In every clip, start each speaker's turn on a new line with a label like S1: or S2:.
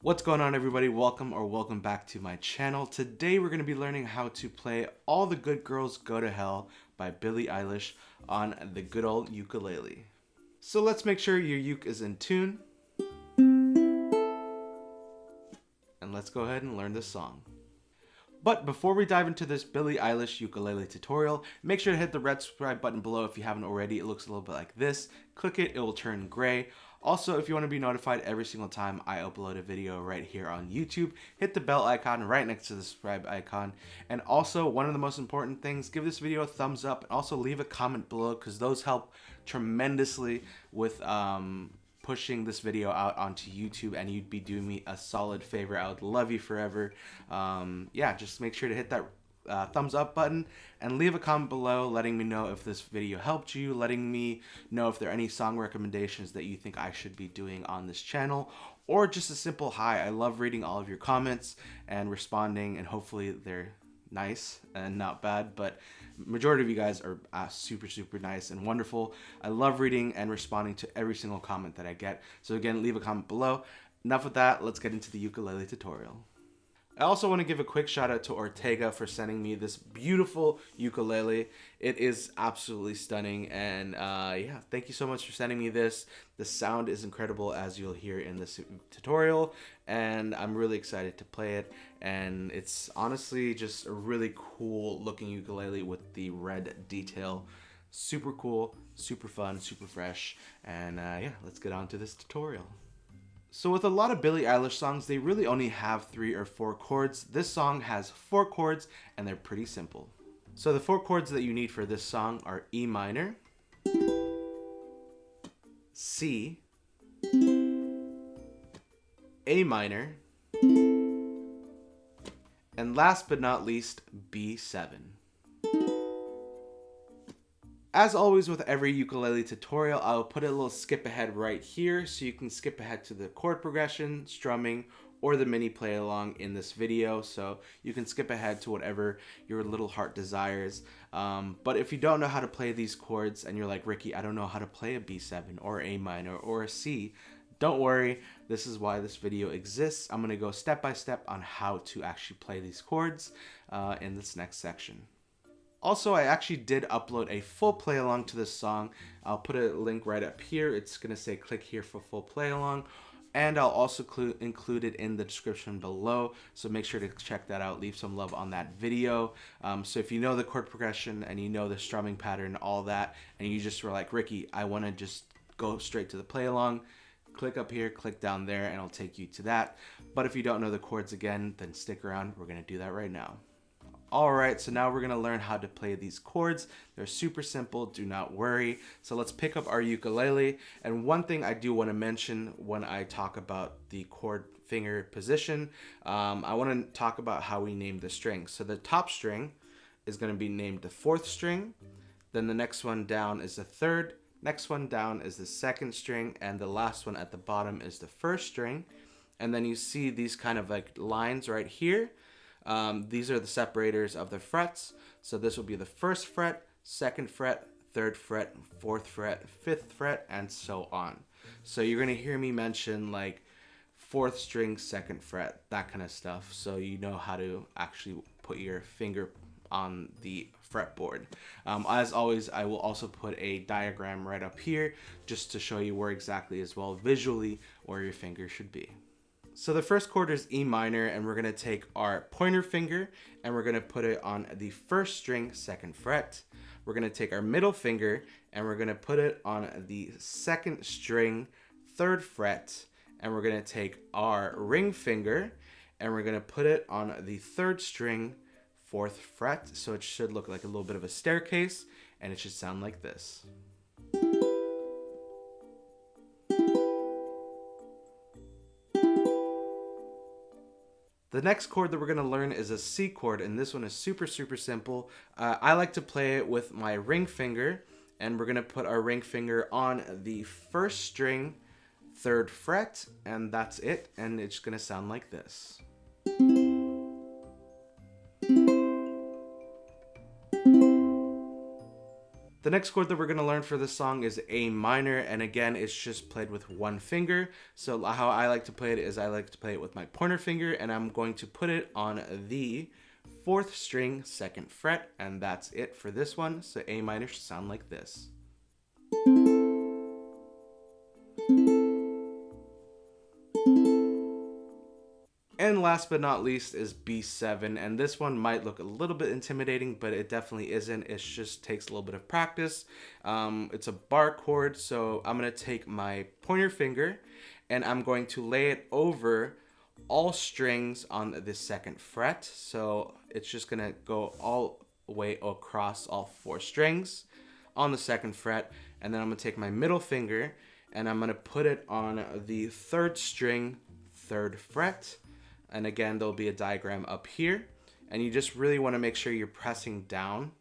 S1: What's going on, everybody? Welcome back to my channel. Today we're going to be learning how to play All the Good Girls Go to Hell by Billie Eilish on the good old ukulele. So let's make sure your uke is in tune. And let's go ahead and learn this song. But before we dive into this Billie Eilish ukulele tutorial, make sure to hit the red subscribe button below if you haven't already. It looks a little bit like this. Click it, it will turn gray. Also, if you want to be notified every single time I upload a video right here on YouTube, hit the bell icon right next to the subscribe icon. And also, one of the most important things, give this video a thumbs up and also leave a comment below because those help tremendously with pushing this video out onto YouTube, and you'd be doing me a solid favor. I would love you forever. Yeah, just make sure to hit that thumbs up button and leave a comment below letting me know if this video helped you, letting me know if there are any song recommendations that you think I should be doing on this channel, or just a simple hi. I love reading all of your comments and responding, and hopefully they're nice and not bad, but majority of you guys are super nice and wonderful. I love reading and responding to every single comment that I get. So again, leave a comment below. Enough with that, let's get into the ukulele tutorial. I also want to give a quick shout out to Ortega for sending me this beautiful ukulele. It is absolutely stunning, and yeah, thank you so much for sending me this. The sound is incredible, as you'll hear in this tutorial, and I'm really excited to play it. And it's honestly just a really cool looking ukulele with the red detail. Super cool, super fun, super fresh, and yeah, let's get on to this tutorial. So with a lot of Billie Eilish songs, they really only have 3 or 4 chords. This song has 4 chords, and they're pretty simple. So the 4 chords that you need for this song are E minor, C, A minor, and last but not least, B7. As always with every ukulele tutorial, I'll put a little skip ahead right here so you can skip ahead to the chord progression, strumming, or the mini play along in this video. So you can skip ahead to whatever your little heart desires. But if you don't know how to play these chords and you're like, Ricky, I don't know how to play a B7 or A minor or a C, don't worry, this is why this video exists. I'm going to go step by step on how to actually play these chords in this next section. Also, I actually did upload a full play along to this song. I'll put a link right up here. It's going to say click here for full play along. And I'll also include it in the description below. So make sure to check that out. Leave some love on that video. So if you know the chord progression and you know the strumming pattern, all that, and you just were like, Ricky, I want to just go straight to the play along, click up here, click down there, and it'll take you to that. But if you don't know the chords again, then stick around. We're going to do that right now. Alright, so now we're going to learn how to play these chords. They're super simple, do not worry. So let's pick up our ukulele. And one thing I do want to mention when I talk about the chord finger position, I want to talk about how we name the strings. So the top string is going to be named the 4th string. Then the next one down is the 3rd. Next one down is the 2nd string. And the last one at the bottom is the 1st string. And then you see these kind of like lines right here. These are the separators of the frets. So this will be the 1st fret, 2nd fret, 3rd fret, 4th fret, 5th fret, and so on. So you're going to hear me mention like 4th string, 2nd fret, that kind of stuff. So you know how to actually put your finger on the fretboard. As always, I will also put a diagram right up here just to show you where exactly as well visually where your finger should be. So the first chord is E minor, and we're going to take our pointer finger and we're going to put it on the 1st string, 2nd fret. We're going to take our middle finger and we're going to put it on the 2nd string, 3rd fret. And we're going to take our ring finger and we're going to put it on the 3rd string, 4th fret. So it should look like a little bit of a staircase, and it should sound like this. The next chord that we're going to learn is a C chord, and this one is super simple. I like to play it with my ring finger, and we're going to put our ring finger on the 1st string, 3rd fret, and that's it, and it's going to sound like this. The The next chord that we're going to learn for this song is A minor, and again, it's just played with one finger. So how I like to play it is I like to play it with my pointer finger, and I'm going to put it on the 4th string, 2nd fret, and that's it for this one. So A minor should sound like this. And last but not least is B7, and this one might look a little bit intimidating, but it definitely isn't. It just takes a little bit of practice. It's a bar chord, so I'm going to take my pointer finger and I'm going to lay it over all strings on the 2nd fret. So it's just going to go all the way across all 4 strings on the 2nd fret, and then I'm going to take my middle finger and I'm going to put it on the 3rd string, 3rd fret. And again, there'll be a diagram up here, and you just really want to make sure you're pressing down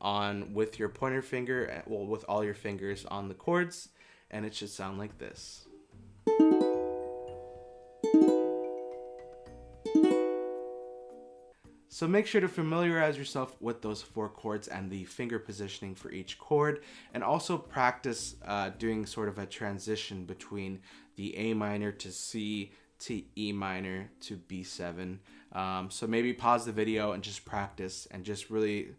S1: on with your pointer finger, well, with all your fingers on the chords, and it should sound like this. So make sure to familiarize yourself with those 4 chords and the finger positioning for each chord, and also practice doing sort of a transition between the A minor to C to E minor to B7. So maybe pause the video and just practice and just really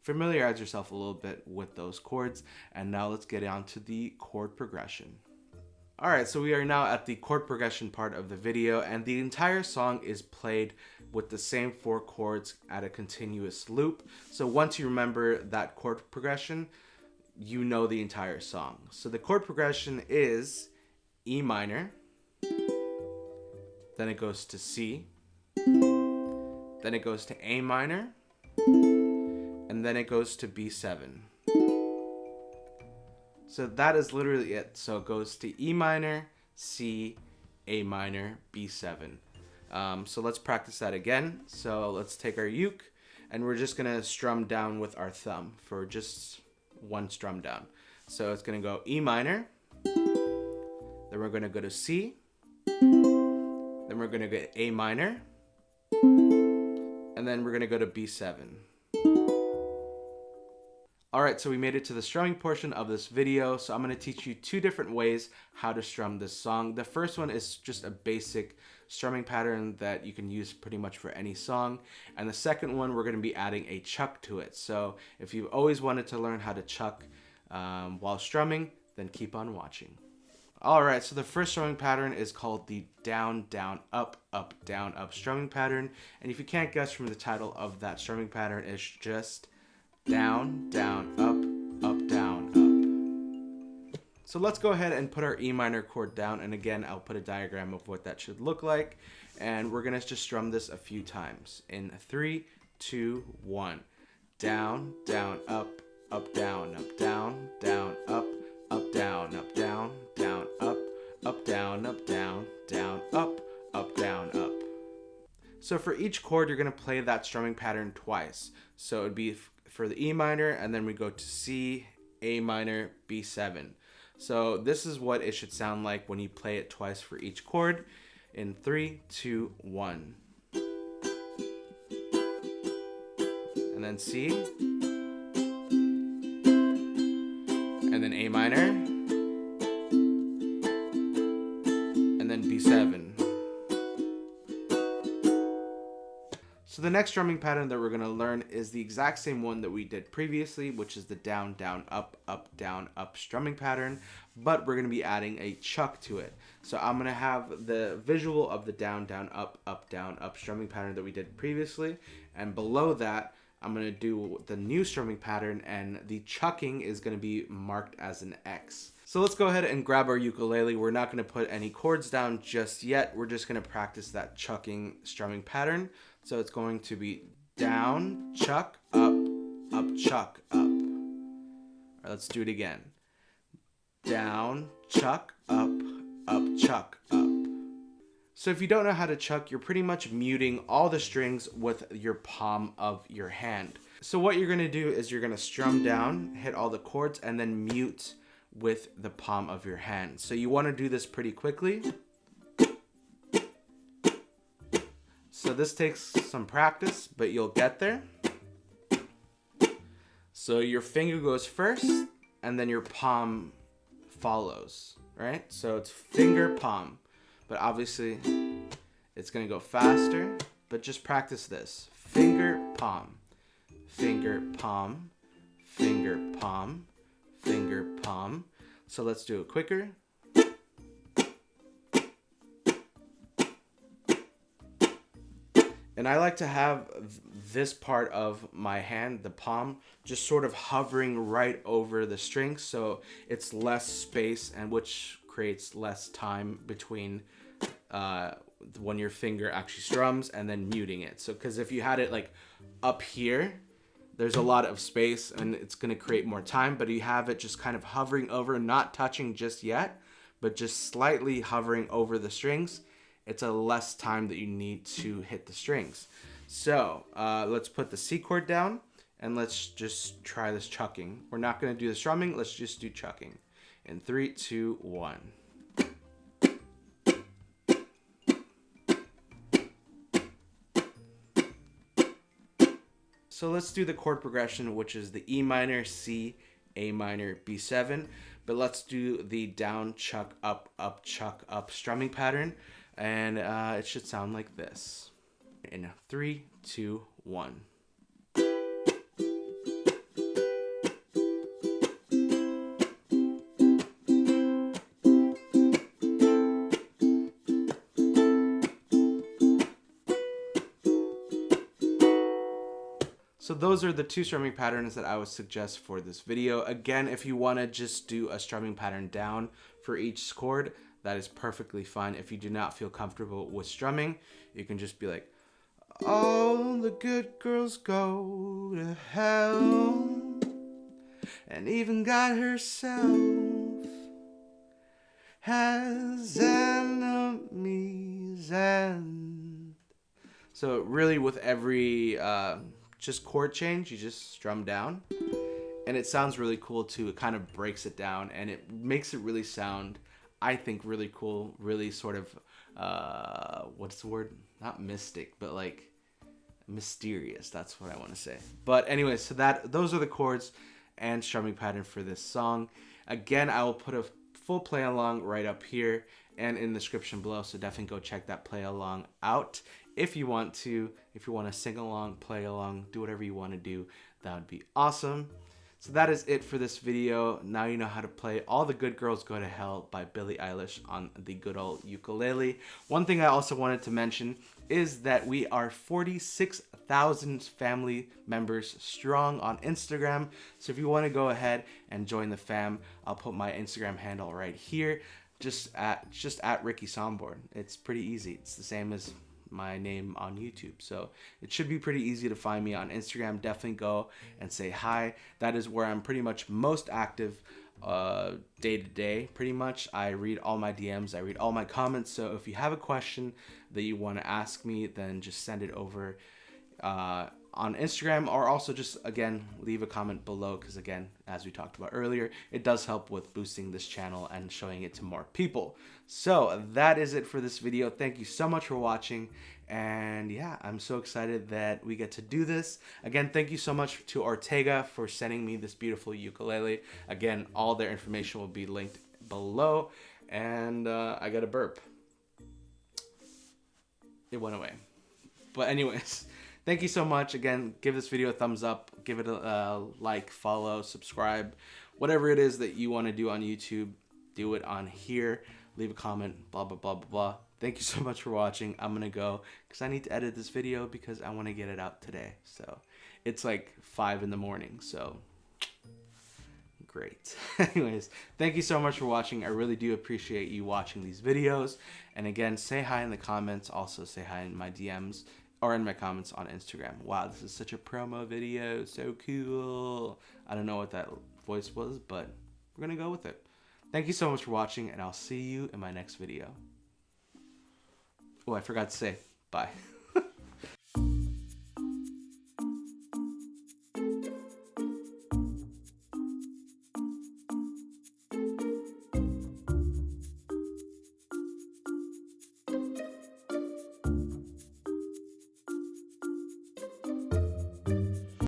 S1: familiarize yourself a little bit with those chords. And now let's get on to the chord progression. Alright, so we are now at the chord progression part of the video, and the entire song is played with the same 4 chords at a continuous loop. So once you remember that chord progression, you know the entire song. So the chord progression is E minor, then it goes to C, then it goes to A minor, and then it goes to B7. So that is literally it. So it goes to E minor, C, A minor, B7. So let's practice that again. So let's take our uke, and we're just gonna strum down with our thumb for just one strum down. So it's gonna go E minor, then we're gonna go to C, then we're gonna get A minor, and then we're gonna go to B7. Alright, so we made it to the strumming portion of this video, so I'm gonna teach you 2 different ways how to strum this song. The first one is just a basic strumming pattern that you can use pretty much for any song, and the second one we're gonna be adding a chuck to it. So if you've always wanted to learn how to chuck while strumming, then keep on watching. Alright, so the first strumming pattern is called the down, down, up, down, up strumming pattern. And if you can't guess from the title of that strumming pattern, it's just down, down, up, down, up. So let's go ahead and put our E minor chord down. And again, I'll put a diagram of what that should look like. And we're going to just strum this a few times. In 3, 2, 1. Down, down, up, down, down, down, up, down, down, down, up, down, down, down, up, down, up. So for each chord, you're going to play that strumming pattern twice. So it'd be for the E minor, and then we go to C, A minor, B7. So this is what it should sound like when you play it twice for each chord. In 3, 2, 1. And then C. And then A minor. And then B7. So the next strumming pattern that we're going to learn is the exact same one that we did previously, which is the down, down, up, down, up strumming pattern, but we're going to be adding a chuck to it. So I'm going to have the visual of the down, down, up strumming pattern that we did previously, and below that, I'm going to do the new strumming pattern, and the chucking is going to be marked as an X. So let's go ahead and grab our ukulele. We're not going to put any chords down just yet. We're just going to practice that chucking strumming pattern. So it's going to be down, chuck, up, chuck, up. All right, let's do it again. Down, chuck, up, chuck, up. So if you don't know how to chuck, you're pretty much muting all the strings with your palm of your hand. So what you're going to do is you're going to strum down, hit all the chords, and then mute with the palm of your hand. So you want to do this pretty quickly. So this takes some practice, but you'll get there. So your finger goes first, and then your palm follows, right? So it's finger, palm. But obviously, it's going to go faster. But just practice this. Finger, palm. Finger, palm. Finger, palm. Finger, palm. So let's do it quicker. And I like to have this part of my hand, the palm, just sort of hovering right over the string, so it's less space, and which creates less time between when your finger actually strums and then muting it. So because if you had it like up here, there's a lot of space and it's going to create more time, but you have it just kind of hovering over, not touching just yet, but just slightly hovering over the strings. It's a less time that you need to hit the strings. So let's put the C chord down and let's just try this chucking. We're not going to do the strumming. Let's just do chucking. In 3, 2, 1. So let's do the chord progression, which is the E minor, C, A minor, B7. But let's do the down, chuck, up strumming pattern. And it should sound like this. In 3, 2, 1. So those are the 2 strumming patterns that I would suggest for this video. Again, if you want to just do a strumming pattern down for each chord, that is perfectly fine. If you do not feel comfortable with strumming, you can just be like, all the good girls go to hell, and even God herself has enemies. And so really with every just chord change, you just strum down, and it sounds really cool too. It kind of breaks it down and it makes it really sound, I think, really cool, really sort of what's the word, not mystic, but like mysterious. That's what I want to say. But anyways, so those are the chords and strumming pattern for this song. Again, I will put a full play along right up here and in the description below, so definitely go check that play along out if you want to sing along, play along, do whatever you want to do. That would be awesome. So that is it for this video. Now you know how to play All the Good Girls Go to Hell by Billie Eilish on the good old ukulele. One thing I also wanted to mention is that we are 46,000 family members strong on Instagram. So if you want to go ahead and join the fam, I'll put my Instagram handle right here, just at Ricky Sonborn. It's pretty easy. It's the same as my name on YouTube, so it should be pretty easy to find me on Instagram. Definitely go and say hi. That is where I'm pretty much most active day to day. Pretty much I read all my DMs, I read all my comments, so if you have a question that you want to ask me, then just send it over on Instagram, or also just, again, leave a comment below, because again, as we talked about earlier, it does help with boosting this channel and showing it to more people. So that is it for this video. Thank you so much for watching, and yeah, I'm so excited that we get to do this. Again, thank you so much to Ortega for sending me this beautiful ukulele. Again, all their information will be linked below, and I got a burp. It went away. But anyways, thank you so much. Again, give this video a thumbs up, give it a like, follow, subscribe, whatever it is that you want to do on YouTube, do it on here. Leave a comment, blah, blah, blah, blah, blah. Thank you so much for watching. I'm going to go because I need to edit this video because I want to get it out today. So it's like 5 in the morning. So great. Anyways, thank you so much for watching. I really do appreciate you watching these videos. And again, say hi in the comments. Also say hi in my DMs. Or in my comments on Instagram. Wow, this is such a promo video. So cool. I don't know what that voice was, but we're going to go with it. Thank you so much for watching, and I'll see you in my next video. Oh, I forgot to say bye.